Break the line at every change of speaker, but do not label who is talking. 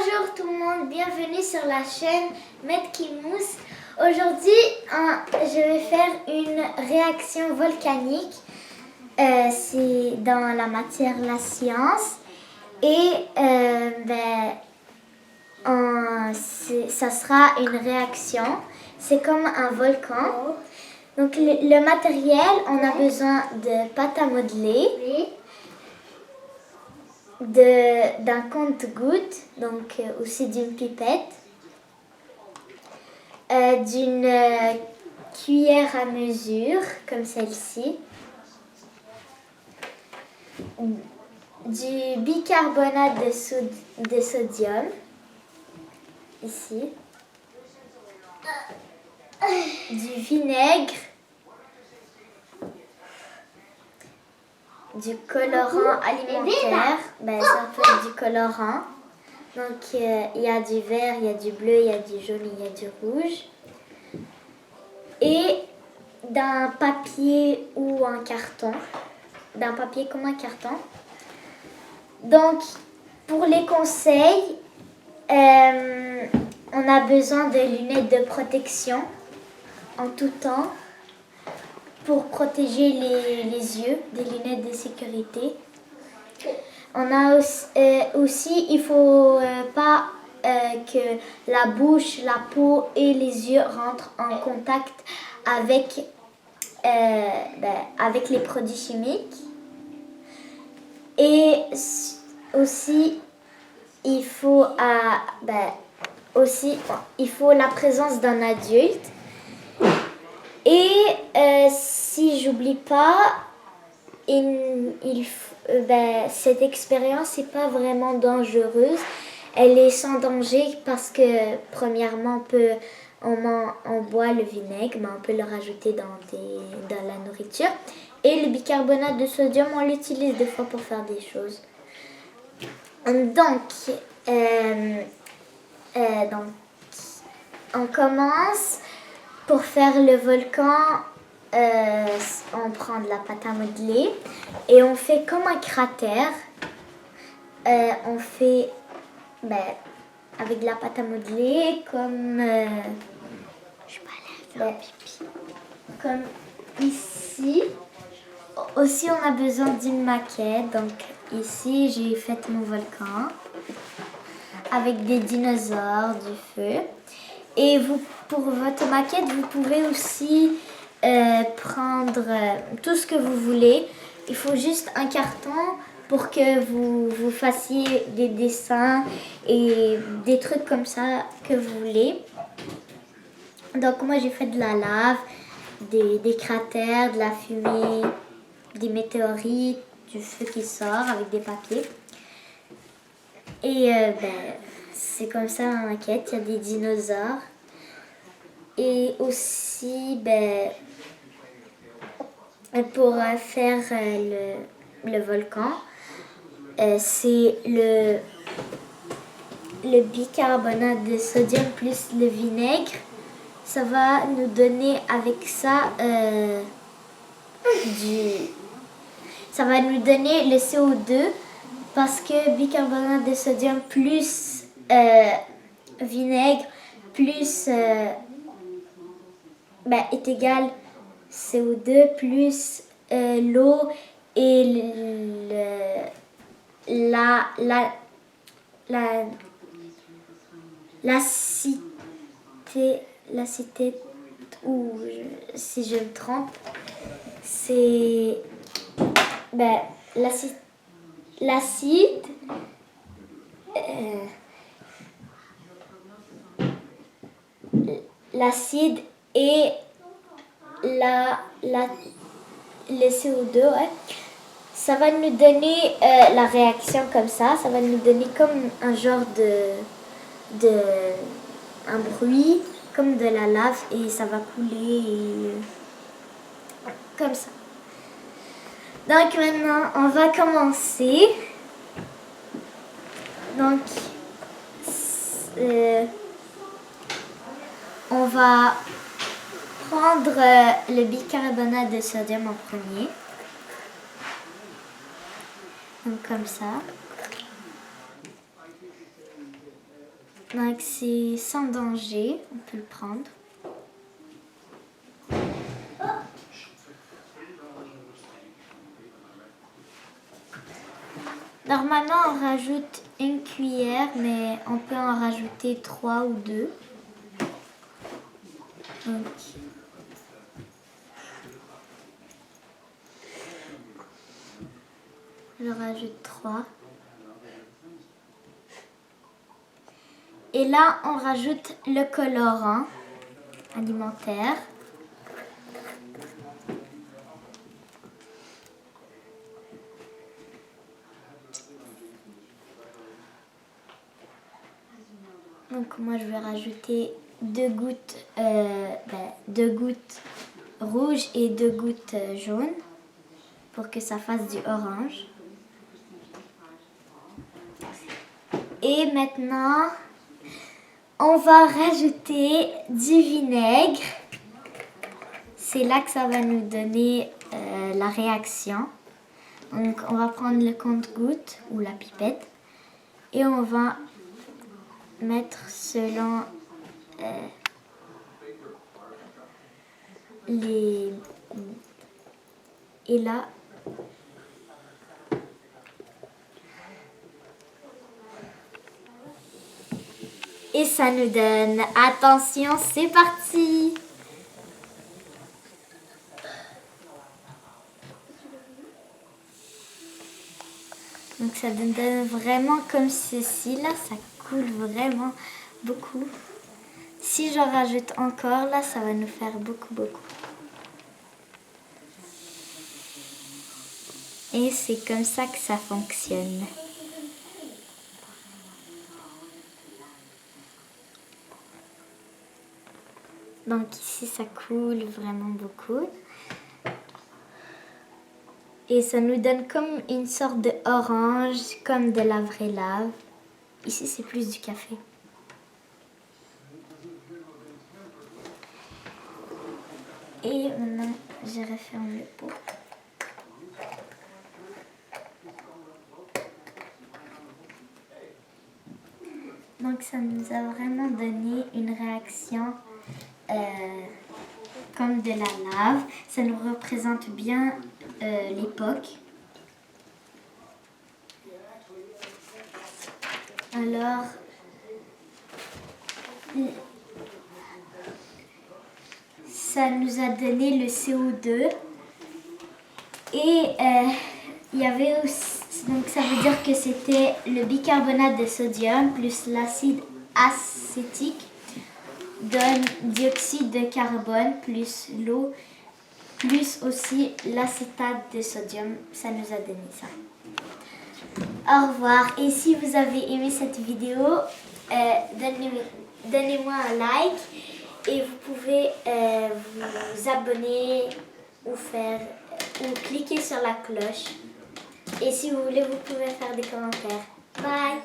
Bonjour tout le monde, bienvenue sur la chaîne Medkimous. Aujourd'hui, je vais faire une réaction volcanique. C'est dans la matière la science. Et ça sera une réaction. C'est comme un volcan. Donc le matériel, on a besoin de pâte à modeler. D'un compte-gouttes, donc aussi d'une pipette, d'une cuillère à mesure, comme celle-ci, du bicarbonate de sodium, ici, du vinaigre, du colorant alimentaire, ça peut être du colorant. Donc il y a du vert, il y a du bleu, il y a du jaune, il y a du rouge. Et d'un papier ou un carton, d'un papier comme un carton. Donc pour les conseils, on a besoin de lunettes de protection en tout temps, pour protéger les yeux, des lunettes de sécurité. On a aussi il ne faut pas que la bouche, la peau et les yeux rentrent en contact avec les produits chimiques. Et aussi, il faut la présence d'un adulte. Et si j'oublie pas, cette expérience n'est pas vraiment dangereuse. Elle est sans danger parce que premièrement, on boit le vinaigre, mais on peut le rajouter dans la nourriture. Et le bicarbonate de sodium, on l'utilise des fois pour faire des choses. Donc on commence. Pour faire le volcan, on prend de la pâte à modeler et on fait comme un cratère. On fait avec de la pâte à modeler comme comme ici. Aussi, on a besoin d'une maquette. Donc ici, j'ai fait mon volcan avec des dinosaures, du feu. Et pour votre maquette, vous pouvez aussi prendre tout ce que vous voulez. Il faut juste un carton pour que vous fassiez des dessins et des trucs comme ça que vous voulez. Donc moi j'ai fait de la lave, des cratères, de la fumée, des météorites, du feu qui sort avec des papiers. Et c'est comme ça la maquette, il y a des dinosaures. Et aussi, pour faire le volcan, c'est le bicarbonate de sodium plus le vinaigre. Ça va nous donner avec ça ça va nous donner le CO2 parce que bicarbonate de sodium plus vinaigre plus est égal CO2 plus l'eau et l'acide, ou si je me trompe, c'est l'acide et le CO2, ouais. Ça va nous donner la réaction comme ça va nous donner comme un genre un bruit, comme de la lave, et ça va couler comme ça. Donc maintenant, on va commencer. Donc, on va prendre le bicarbonate de sodium en premier. Donc comme ça. Donc c'est sans danger, on peut le prendre. Normalement on rajoute une cuillère, mais on peut en rajouter 3 ou 2. Donc, je rajoute 3. Et là, on rajoute le colorant alimentaire. Donc moi, je vais rajouter 2 gouttes, 2 gouttes rouges et 2 gouttes jaunes pour que ça fasse du orange. Et maintenant, on va rajouter du vinaigre. C'est là que ça va nous donner la réaction. Donc on va prendre le compte-gouttes ou la pipette et on va mettre selon les... Et là, et ça nous donne... Attention, c'est parti! Donc ça nous donne vraiment comme ceci, là, ça coule vraiment beaucoup. Si j'en rajoute encore, là, ça va nous faire beaucoup. Et c'est comme ça que ça fonctionne. Donc ici, ça coule vraiment beaucoup. Et ça nous donne comme une sorte de orange, comme de la vraie lave. Ici, c'est plus du café. Et maintenant, je referme le pot. Donc ça nous a vraiment donné une réaction comme de la lave. Ça nous représente bien l'époque. Alors, ça nous a donné le CO2 et il y avait aussi, donc ça veut dire que c'était le bicarbonate de sodium plus l'acide acétique donne dioxyde de carbone plus l'eau plus aussi l'acétate de sodium. Ça nous a donné ça. Au revoir. Et si vous avez aimé cette vidéo, donnez-moi un like et vous pouvez vous abonner ou cliquer sur la cloche. Et si vous voulez, vous pouvez faire des commentaires. Bye!